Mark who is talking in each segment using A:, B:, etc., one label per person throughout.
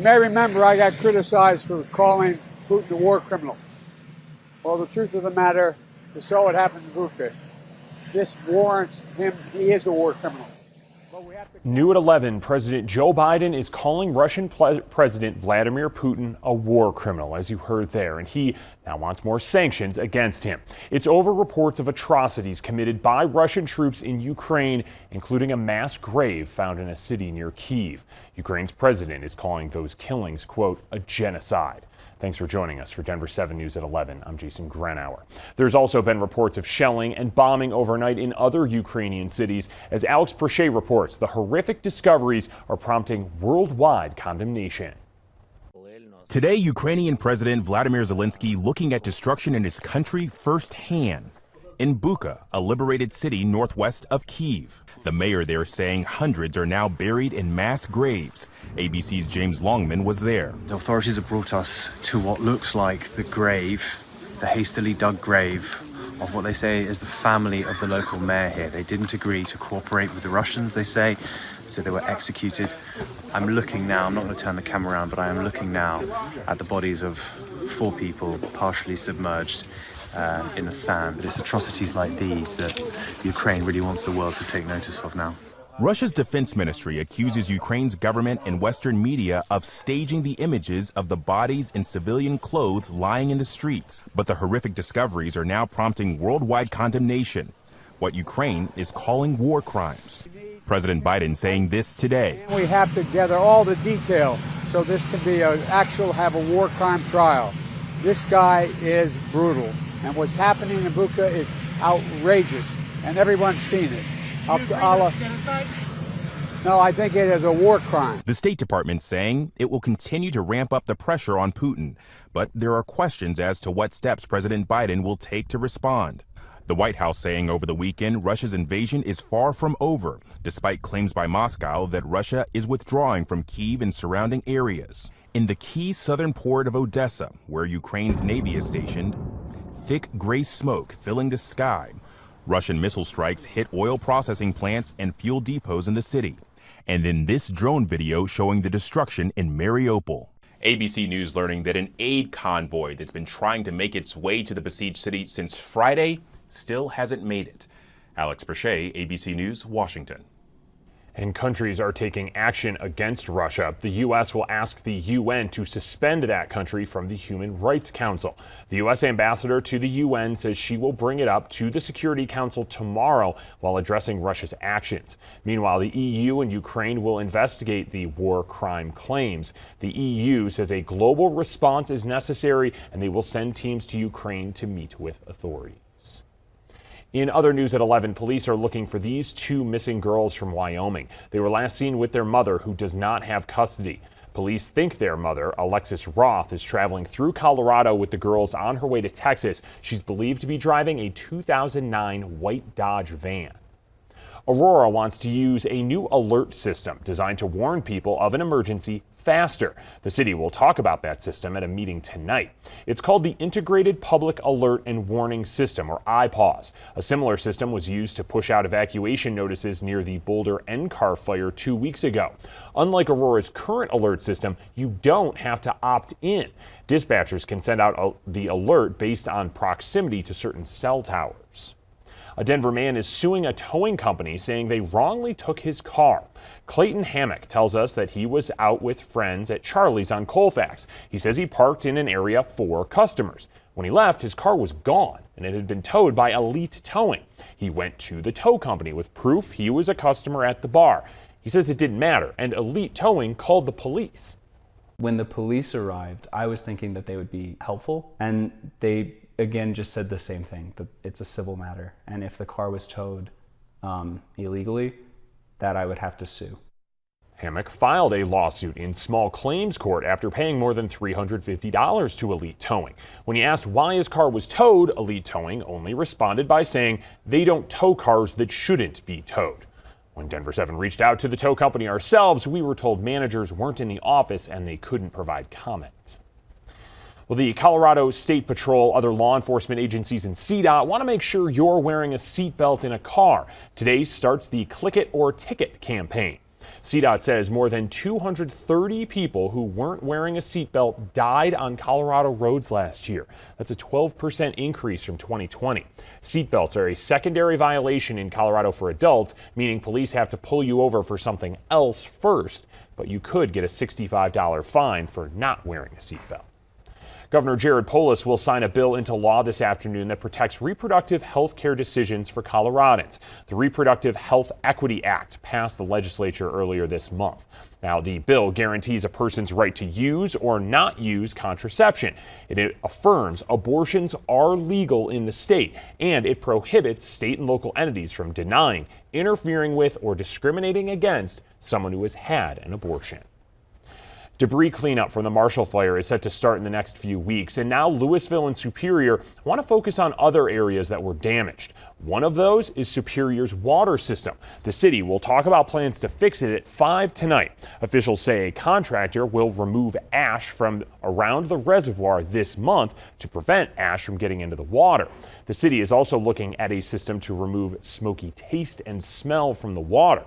A: You may remember I got criticized for calling Putin a war criminal. Well, the truth of the matter is so it happened to Putin. This warrants him. He is a war criminal.
B: New at 11, President Joe Biden is calling Russian President Vladimir Putin a war criminal, as you heard there, and he now wants more sanctions against him. It's over reports of atrocities committed by Russian troops in Ukraine, including a mass grave found in a city near Kyiv. Ukraine's president is calling those killings, quote, a genocide. Thanks for joining us for Denver 7 News at 11. I'm Jason Grenauer. There's also been reports of shelling and bombing overnight in other Ukrainian cities. As Alex Perchet reports, the horrific discoveries are prompting worldwide condemnation.
C: Today, Ukrainian President Vladimir Zelensky looking at destruction in his country firsthand. In Bucha, a liberated city northwest of Kyiv. The mayor there saying hundreds are now buried in mass graves. ABC's James Longman was there.
D: The authorities have brought us to what looks like the grave, the hastily dug grave of what they say is the family of the local mayor here. They didn't agree to cooperate with the Russians, they say, so they were executed. I'm looking now, I'm not going to turn the camera around, but I am looking now at the bodies of 4 people partially submerged in the sand. But it's atrocities like these that Ukraine really wants the world to take notice of now.
C: Russia's defense ministry accuses Ukraine's government and Western media of staging the images of the bodies in civilian clothes lying in the streets. But the horrific discoveries are now prompting worldwide condemnation, what Ukraine is calling war crimes. President Biden saying this today.
A: We have to gather all the detail so this can be have a war crime trial. This guy is brutal, and what's happening in Bucha is outrageous, and everyone's seen it. Up to Allah. No, I think it is a war crime.
C: The State Department saying it will continue to ramp up the pressure on Putin, but there are questions as to what steps President Biden will take to respond. The White House saying over the weekend Russia's invasion is far from over, despite claims by Moscow that Russia is withdrawing from Kyiv and surrounding areas. In the key southern port of Odessa, where Ukraine's Navy is stationed, thick gray smoke filling the sky. Russian missile strikes hit oil processing plants and fuel depots in the city. And then this drone video showing the destruction in Mariupol. ABC News learning that an aid convoy that's been trying to make its way to the besieged city since Friday still hasn't made it. Alex Perchet, ABC News, Washington.
B: And countries are taking action against Russia. The U.S. will ask the UN to suspend that country from the Human Rights Council. The U.S. ambassador to the UN says she will bring it up to the Security Council tomorrow while addressing Russia's actions. Meanwhile, the EU and Ukraine will investigate the war crime claims. The EU says a global response is necessary, and they will send teams to Ukraine to meet with authorities. In other news at 11, police are looking for these 2 missing girls from Wyoming. They were last seen with their mother, who does not have custody. Police think their mother, Alexis Roth, is traveling through Colorado with the girls on her way to Texas. She's believed to be driving a 2009 white Dodge van. Aurora wants to use a new alert system designed to warn people of an emergency faster. The city will talk about that system at a meeting tonight. It's called the Integrated Public Alert and Warning System, or IPAWS. A similar system was used to push out evacuation notices near the Boulder NCAR fire 2 weeks ago. Unlike Aurora's current alert system, you don't have to opt in. Dispatchers can send out the alert based on proximity to certain cell towers. A Denver man is suing a towing company saying they wrongly took his car. Clayton Hammock tells us that he was out with friends at Charlie's on Colfax. He says he parked in an area for customers. When he left, his car was gone and it had been towed by Elite Towing. He went to the tow company with proof he was a customer at the bar. He says it didn't matter, and Elite Towing called the police.
E: When the police arrived, I was thinking that they would be helpful, and they again just said the same thing, that it's a civil matter, and if the car was towed illegally, that I would have to sue.
B: Hammock filed a lawsuit in small claims court after paying more than $350 to Elite Towing. When he asked why his car was towed, Elite Towing only responded by saying they don't tow cars that shouldn't be towed. When Denver 7 reached out to the tow company ourselves, we were told managers weren't in the office and they couldn't provide comment. Well, the Colorado State Patrol, other law enforcement agencies, and CDOT want to make sure you're wearing a seatbelt in a car. Today starts the Click It or Ticket campaign. CDOT says more than 230 people who weren't wearing a seatbelt died on Colorado roads last year. That's a 12% increase from 2020. Seatbelts are a secondary violation in Colorado for adults, meaning police have to pull you over for something else first, but you could get a $65 fine for not wearing a seatbelt. Governor Jared Polis will sign a bill into law this afternoon that protects reproductive health care decisions for Coloradans. The Reproductive Health Equity Act passed the legislature earlier this month. Now, the bill guarantees a person's right to use or not use contraception. It affirms abortions are legal in the state, and it prohibits state and local entities from denying, interfering with, or discriminating against someone who has had an abortion. Debris cleanup from the Marshall Fire is set to start in the next few weeks, and now Louisville and Superior want to focus on other areas that were damaged. One of those is Superior's water system. The city will talk about plans to fix it at 5 tonight. Officials say a contractor will remove ash from around the reservoir this month to prevent ash from getting into the water. The city is also looking at a system to remove smoky taste and smell from the water.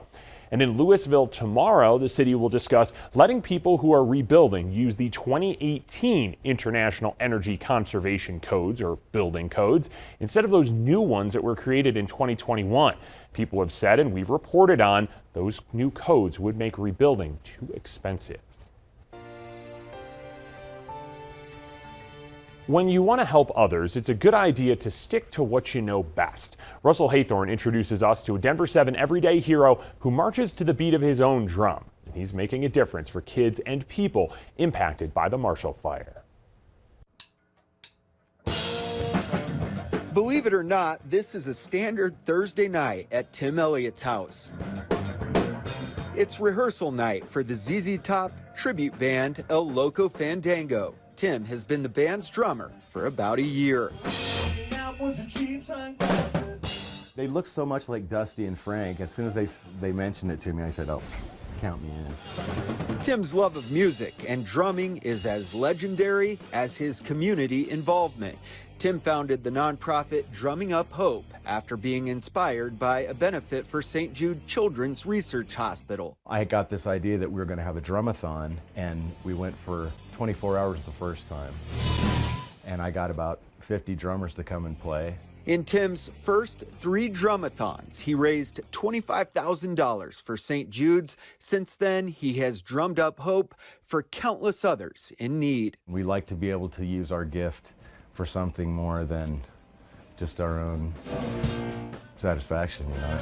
B: And in Louisville tomorrow, the city will discuss letting people who are rebuilding use the 2018 International Energy Conservation Codes, or building codes, instead of those new ones that were created in 2021. People have said, and we've reported on, those new codes would make rebuilding too expensive. When you want to help others, it's a good idea to stick to what you know best. Russell Haythorne introduces us to a Denver 7 everyday hero who marches to the beat of his own drum. And he's making a difference for kids and people impacted by the Marshall Fire.
F: Believe it or not, this is a standard Thursday night at Tim Elliott's house. It's rehearsal night for the ZZ Top tribute band El Loco Fandango. Tim has been the band's drummer for about a year.
G: They look so much like Dusty and Frank. As soon as they mentioned it to me, I said, oh, count me in.
F: Tim's love of music and drumming is as legendary as his community involvement. Tim founded the nonprofit Drumming Up Hope after being inspired by a benefit for St. Jude Children's Research Hospital.
G: I got this idea that we were going to have a drumathon, and we went for 24 hours the first time. And I got about 50 drummers to come and play.
F: In Tim's first 3 drumathons, he raised $25,000 for St. Jude's. Since then, he has drummed up hope for countless others in need.
G: We like to be able to use our gift for something more than just our own satisfaction, you know.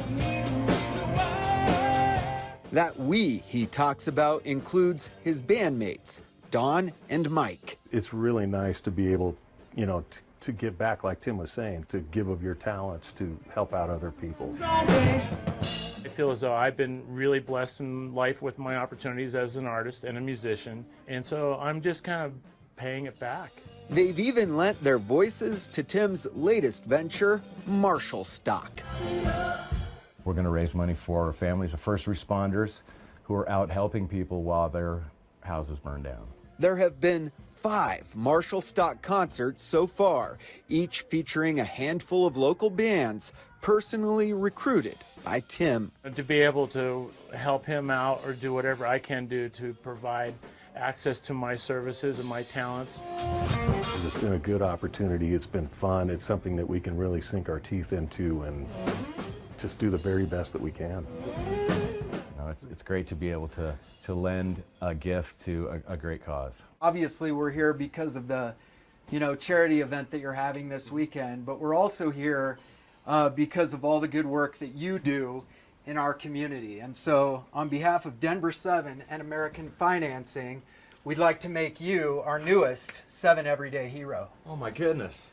F: That we he talks about includes his bandmates, Don and Mike.
H: It's really nice to be able, you know, to give back, like Tim was saying, to give of your talents to help out other people.
I: I feel as though I've been really blessed in life with my opportunities as an artist and a musician, and so I'm just kind of paying it back.
F: They've even lent their voices to Tim's latest venture, Marshall Stock.
G: We're going to raise money for families of first responders who are out helping people while their houses burn down.
F: There have been 5 Marshall Stock concerts so far, each featuring a handful of local bands personally recruited by Tim.
I: To be able to help him out or do whatever I can do to provide access to my services and my talents.
H: It's been a good opportunity. It's been fun. It's something that we can really sink our teeth into and just do the very best that we can.
G: It's great to be able to lend a gift to a great cause.
J: Obviously, we're here because of the, charity event that you're having this weekend, but we're also here because of all the good work that you do in our community. And so, on behalf of Denver 7 and American Financing, we'd like to make you our newest 7 Everyday Hero.
K: Oh my goodness.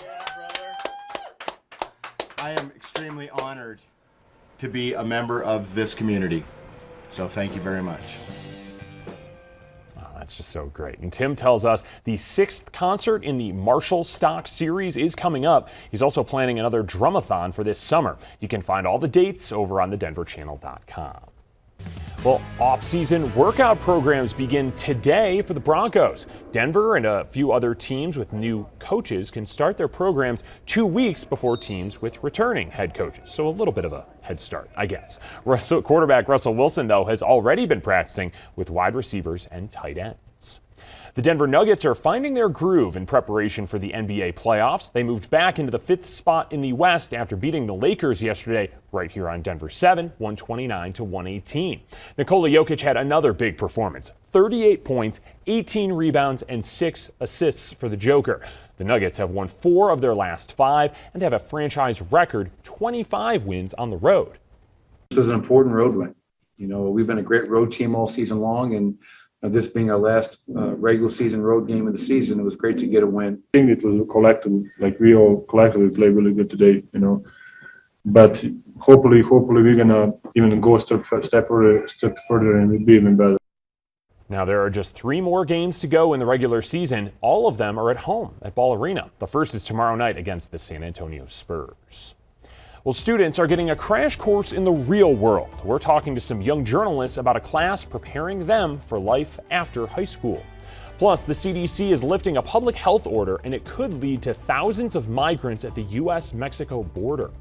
I: Yeah, brother.
K: I am extremely honored to be a member of this community. So thank you very much.
B: That's just so great. And Tim tells us the 6th concert in the Marshall Stock series is coming up. He's also planning another drumathon for this summer. You can find all the dates over on thedenverchannel.com. Well, off-season workout programs begin today for the Broncos. Denver and a few other teams with new coaches can start their programs 2 weeks before teams with returning head coaches. So a little bit of a head start, I guess. Quarterback Russell Wilson, though, has already been practicing with wide receivers and tight ends. The Denver Nuggets are finding their groove in preparation for the NBA playoffs. They moved back into the 5th spot in the West after beating the Lakers yesterday right here on Denver 7, 129-118. Nikola Jokic had another big performance, 38 points, 18 rebounds, and 6 assists for the Joker. The Nuggets have won 4 of their last 5 and have a franchise record 25 wins on the road.
L: This was an important road win. You know, we've been a great road team all season long, and this being our last regular season road game of the season, it was great to get a win.
M: I think it was a collective, like we all collectively played really good today, you know. But hopefully we're gonna even go a step further and be even better.
B: Now there are just 3 more games to go in the regular season. All of them are at home at Ball Arena. The first is tomorrow night against the San Antonio Spurs. Well, students are getting a crash course in the real world. We're talking to some young journalists about a class preparing them for life after high school. Plus, the CDC is lifting a public health order, and it could lead to thousands of migrants at the U.S.-Mexico border.